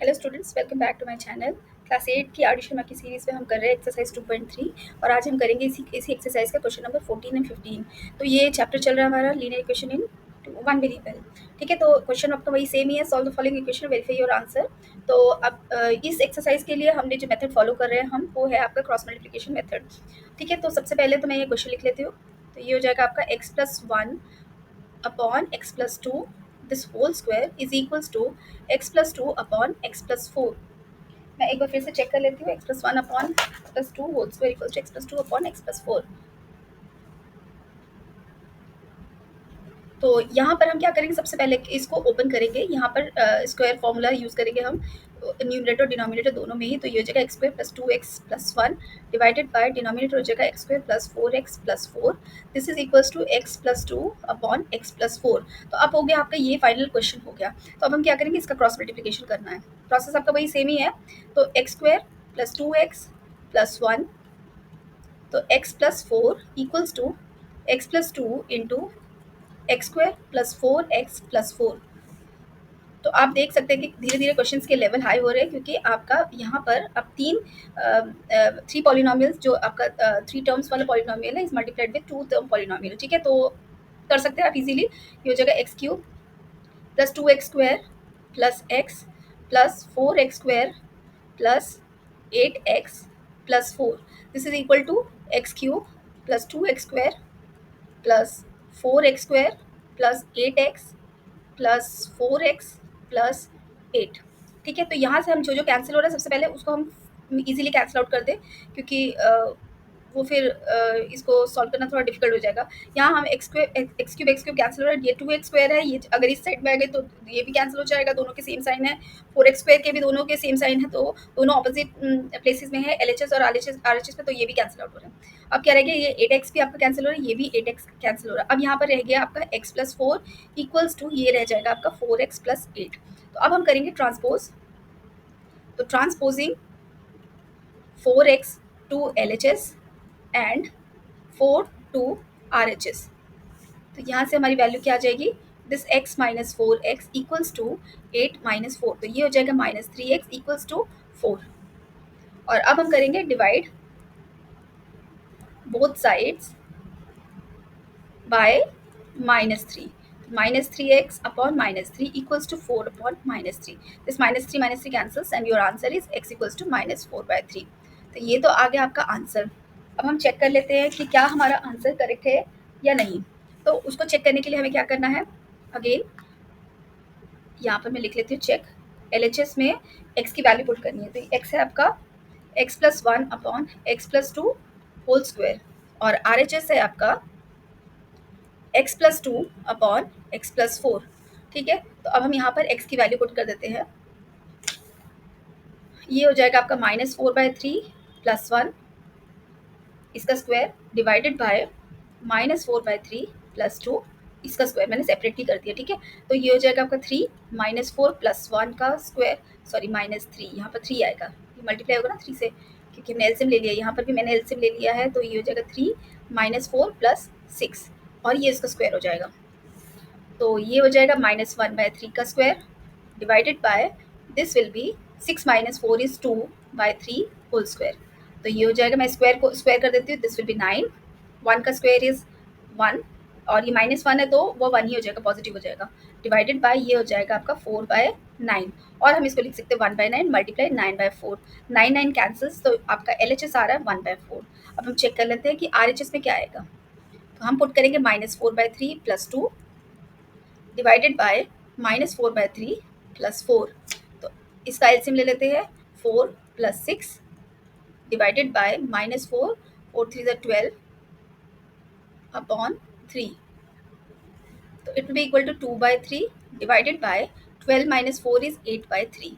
Hello students, welcome back to my channel. Class 8 की are Sharma की series में हम कर रहे हैं एक्सरसाइज 2.3 और आज हम करेंगे इसी एक्सरसाइज का क्वेश्चन नंबर 14 एंड 15। तो ये चैप्टर चल रहा है हमारा linear equation in one variable. ठीक है, तो क्वेश्चन आपका वही सेम ही है, solve the following equation, verify your answer. तो अब इस एक्सरसाइज के लिए हमने जो मेथड फॉलो कर रहे हैं हम, वो है आपका क्रॉस मल्टीप्लिकेशन मेथड। ठीक है, तो सबसे पहले तो मैं ये क्वेश्चन लिख लेती हूँ। तो ये हो जाएगा आपका x+1 upon x+2 this whole square is equals to x+2 upon x+4। मैं एक बार फिर से चेक कर लेती हूँ। x+1 upon x+2 whole square equals to x+2 upon x+4। तो यहाँ पर हम क्या करेंगे, सबसे पहले इसको ओपन करेंगे। यहाँ पर स्क्वायर फॉर्मूला यूज़ करेंगे हम न्यूमरेटर और डिनोमिनेटर दोनों में ही। तो ये हो जाएगा x² plus 2x+1 divided by denominator हो जाएगा x² plus 4x+4। This is equals to x+2 upon x+4। तो अब हो गया आपका, ये फाइनल क्वेश्चन हो गया। तो अब हम क्या करेंगे, इसका क्रॉस मल्टीप्लिकेशन करना है। प्रोसेस आपका वही सेम ही है। तो x² प्लस 2x+1, तो x+4 equals to x+2 into x² plus 4x+4। तो आप देख सकते हैं कि धीरे धीरे क्वेश्चंस के लेवल हाई हो रहे हैं, क्योंकि आपका यहाँ पर अब थ्री पॉलिनोमियल्स, जो आपका थ्री टर्म्स वाला पॉलिनोमियल है, is multiplied with two term polynomial. ठीक है, तो कर सकते हैं आप इजीली। ये हो जाएगा x³ plus 2x² plus x plus 4x² plus 8x plus 4। This is equal to x³ plus 2x² plus 4x² plus 8x plus 4x plus 8। ठीक है, तो यहाँ से हम जो जो कैंसिल हो रहा है, सबसे पहले उसको हम इजीली कैंसिल आउट कर दें, क्योंकि वो फिर इसको सॉल्व करना थोड़ा डिफिकल्ट हो जाएगा। यहाँ हम x³ कैंसिल हो रहा है, ये 2x² है, ये अगर इस साइड में आ गए तो ये भी कैंसिल हो जाएगा, दोनों के सेम साइन है। 4x² के भी दोनों के सेम साइन है, तो दोनों ऑपोजिट प्लेसेस में है, LHS और RHS में, तो ये भी कैंसिल आउट हो रहा है। अब क्या रह गया, ये 8x भी आपका कैंसिल हो रहा है, ये भी 8x कैंसिल हो रहा है। अब यहाँ पर रह गया आपका x+4 इक्वल्स टू, ये रह जाएगा आपका 4x प्लस 8। तो अब हम करेंगे ट्रांसपोज। तो transposing 4x to LHS and 4 to RHS। तो यहाँ से हमारी वैल्यू क्या आ जाएगी, this x minus 4x equals to 8 minus 4। तो ये हो जाएगा -3x इक्वल्स टू 4। और अब हम करेंगे divide both sides by -3। -3x upon -3 equals to 4 upon -3। This -3 cancels and your answer is x equals to -4/3। तो ये तो आ गया आपका आंसर। अब हम चेक कर लेते हैं कि क्या हमारा आंसर करेक्ट है या नहीं। तो उसको चेक करने के लिए हमें क्या करना है, अगेन यहाँ पर मैं लिख लेती हूँ चेक। LHS में x की वैल्यू पुट करनी है। तो x है आपका x+1 upon x+2 whole square, और RHS है आपका x+2 अपॉन x+4। ठीक है, तो अब हम यहाँ पर x की वैल्यू पुट कर देते हैं। ये हो जाएगा आपका -4/3 प्लस 1 इसका स्क्वायर डिवाइडेड बाय -4/3 प्लस 2 इसका स्क्वायर, मैंने सेपरेटली कर दिया। ठीक है, तो ये हो जाएगा आपका 3 -4 प्लस 1 का स्क्वायर, सॉरी -3, यहाँ पर 3 आएगा, ये मल्टीप्लाई होगा ना 3 से, क्योंकि हमने एलसीएम ले लिया। यहाँ पर भी मैंने एलसीएम ले लिया है, तो ये हो जाएगा 3 -4 प्लस 6, और ये इसका स्क्वायर हो जाएगा। तो ये हो जाएगा -1/3 का square divided by this will be 6 minus 4 is 2/3 whole square. तो ये हो जाएगा, मैं स्क्वायर को स्क्वायर कर देती हूँ, दिस विल बी 9। 1 का स्क्वायर इज 1, और ये -1 है तो वो 1 ही हो जाएगा, पॉजिटिव हो जाएगा। डिवाइडेड बाय ये हो जाएगा आपका 4/9, और हम इसको लिख सकते हैं 1/9 मल्टीप्लाई 9/4। 9 कैंसल्स, तो आपका LHS आ रहा है 1/4। अब हम चेक कर लेते हैं कि RHS में क्या आएगा। तो हम पुट करेंगे -4/3 प्लस 2 डिवाइडेड बाय -4/3 प्लस 4। तो इसका एलसीएम ले लेते हैं, 4 प्लस 6 डिवाइडेड बाय -4, 4 3 12 अपॉन 3। तो it will be equal to 2/3 divided by 12 minus 4 is 8/3।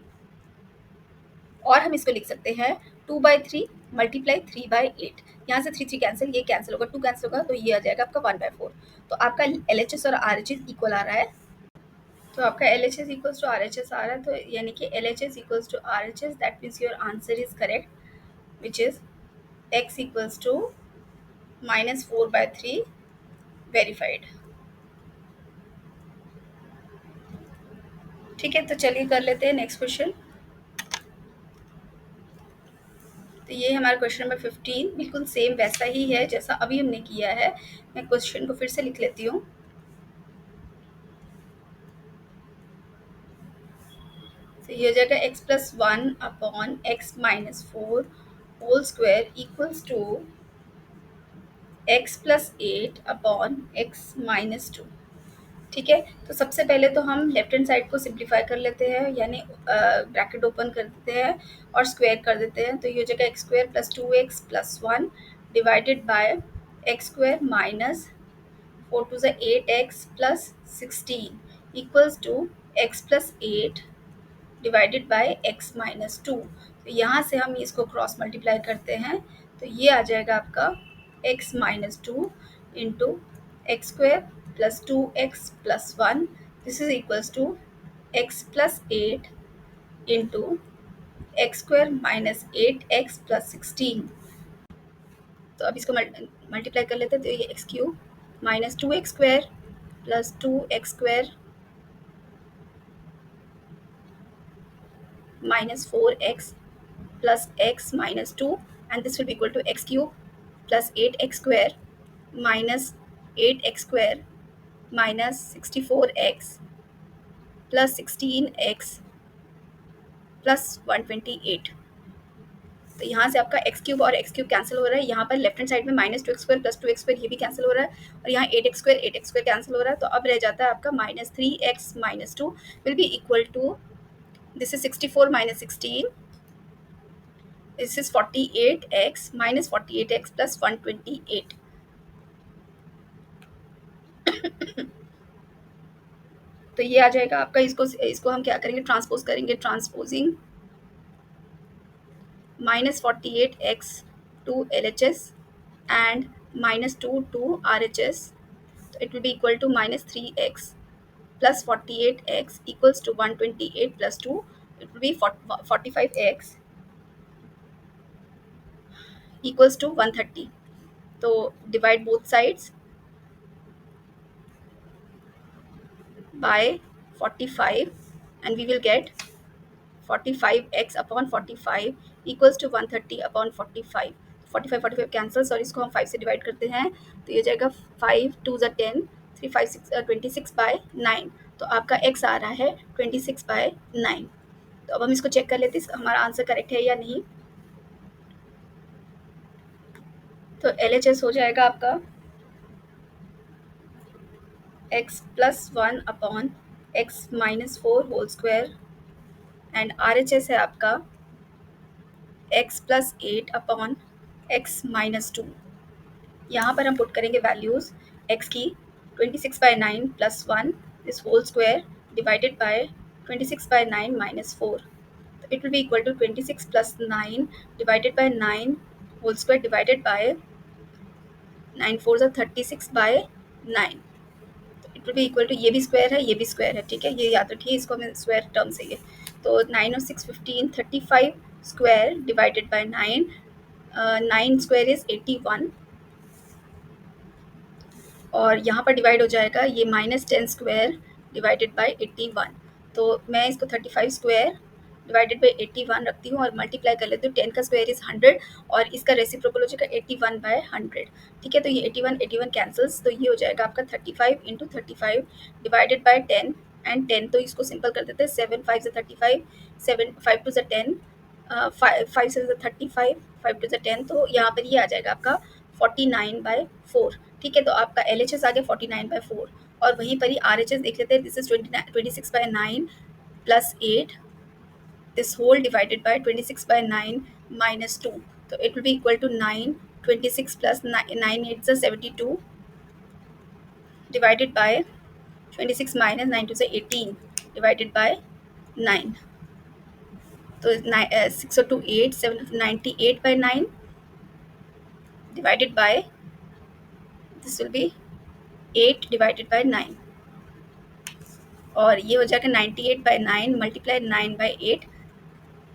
और हम इसको लिख सकते हैं 2/3 मल्टीप्लाई 3/8। यहाँ से 3 कैंसिल, ये कैंसिल होगा, 2 कैंसिल होगा, तो ये आ जाएगा आपका 1/4। तो आपका LHS और RHS इक्वल आ रहा है। तो आपका LHS इक्वल्स टू RHS आ रहा है, तो यानी कि LHS equals to RHS, that means your answer is correct, which is x equals to -4/3 verified. ठीक है, तो चलिए कर लेते हैं नेक्स्ट क्वेश्चन। तो ये हमारा क्वेश्चन नंबर 15 बिल्कुल सेम वैसा ही है जैसा अभी हमने किया है। मैं क्वेश्चन को फिर से लिख लेती हूँ। तो ये हो जाएगा x plus one upon x minus four whole square equals to x plus eight upon x minus two. ठीक है, तो सबसे पहले तो हम लेफ्ट हैंड साइड को सिंप्लीफाई कर लेते हैं, यानी ब्रैकेट ओपन कर देते हैं और स्क्वायर कर देते हैं। तो ये हो जाएगा x square plus two x plus one divided by x square minus four twos are eight x plus sixteen equals to x plus eight divided by x minus two. तो यहाँ से हम इसको क्रॉस मल्टीप्लाई करते हैं, तो ये आ जाएगा आपका x minus two into x square plus two x plus one, this is equals to x plus eight into x square minus eight x plus sixteen. तो अब इसको मल्टीप्लाई कर लेते हैं, तो ये x cube minus two x square plus two x square minus 4x plus x minus 2, and this will be equal to x cube plus 8x square minus 8x square minus 64x plus 16x plus 128। तो यहाँ से आपका x cube और x cube cancel हो रहा है, यहाँ पर लेफ्ट हैंड साइड में minus two x square plus two x square ये भी कैंसिल हो रहा है, और यहाँ एट एक्स स्क्वायर कैंसिल हो रहा है। तो अब रह जाता है आपका minus three x minus two will be equal to, this is 64 minus 16, this is 48x minus 48x plus 128। तो ये आ जाएगा आपका, इसको हम क्या करेंगे, ट्रांसपोज करेंगे, transposing minus 48x to L H S and minus two to R H S. तो it will be equal to minus three x plus 48x equals to 128 plus two, it will be 45x equals to 130। तो divide both sides by 45 and we will get 45x upon 45 equals to 130 upon 45। 45 cancels और इसको हम 5 से divide करते हैं, तो ये जाएगा 5 टू ज़ा 10, 3 5 6 26 बाय 9। तो आपका x आ रहा है 26 बाय 9। तो अब हम इसको चेक कर लेते हैं हमारा आंसर करेक्ट है या नहीं। तो LHS हो जाएगा आपका x plus one upon x minus four whole square and RHS है आपका x plus eight upon x minus two. यहाँ पर हम पुट करेंगे वैल्यूज़ x की 26 by 9 plus one this whole square divided by 26 by 9 minus four. तो it will be equal to 26 plus 9 divided by 9 whole square divided by 9 fours are 36 by 9। It will be equal to, ये भी square है ये भी square है, ठीक है, ये याद रखिए, इसको हमें स्क्वायर टर्म से ये। तो 9 और 6 15, 35 square divided by 9, 9 square is 81, और यहाँ पर डिवाइड हो जाएगा ये माइनस 10 स्क्वायर डिवाइडेड बाय 81। तो मैं इसको 35 स्क्वायर डिवाइडेड बाय 81 रखती हूँ और मल्टीप्लाई कर लेती हूँ। 10 का स्क्वायर इज 100 और इसका रेसिप्रोकल हो जाएगा 81 बाय 100। ठीक है, तो ये 81 कैंसल्स, तो ये हो जाएगा आपका 35 इंटू 35 डिवाइडेड बाय 10 एंड 10, तो इसको सिंपल कर देते हैं, 7 5 से 35, 7 5 टू ज़ा 10, 5 से 35, 5 टू ज़ा 10, तो यहाँ पर ये आ जाएगा आपका 49 बाय 4। ठीक है, तो आपका LHS आ गया 49 बाय 4, और वहीं पर ही RHS देख लेते हैं, this is 26 by 9 plus 8 this whole divided by 26 by 9 minus 2, so it will be equal to 9, 26 plus 9, 9 8 is 72 divided by 26 minus 9 to 18 divided by 9। तो 6 और 2 8, 98 by 9 divided by, this will be 8 divided by 9, और ये हो जाएगा 98 by 9 multiply 9 by 8,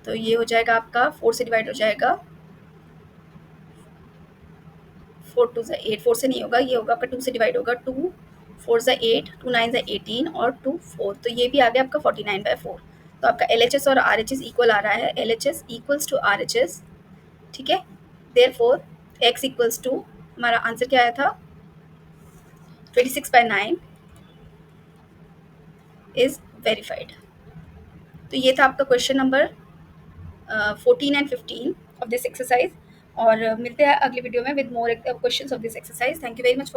तो ये हो जाएगा आपका 4 से डिवाइड हो जाएगा, 4 टू ज़ा 8, 4 से नहीं होगा, ये होगा आपका 2 से डिवाइड होगा, 2 4 ज़ा 8, 2 9 ज़ा 18 और 2 4, तो ये भी आ गया आपका 49 बाय 4। तो आपका LHS और RHS इक्वल आ रहा है, LHS इक्वल्स टू RHS। ठीक है। देयरफॉर x इक्वल्स टू, हमारा आंसर क्या आया था, 26/9 इज वेरीफाइड। तो ये था आपका question number 14 and 15 of this exercise. और मिलते हैं अगली वीडियो में with more questions of this exercise. Thank you very much.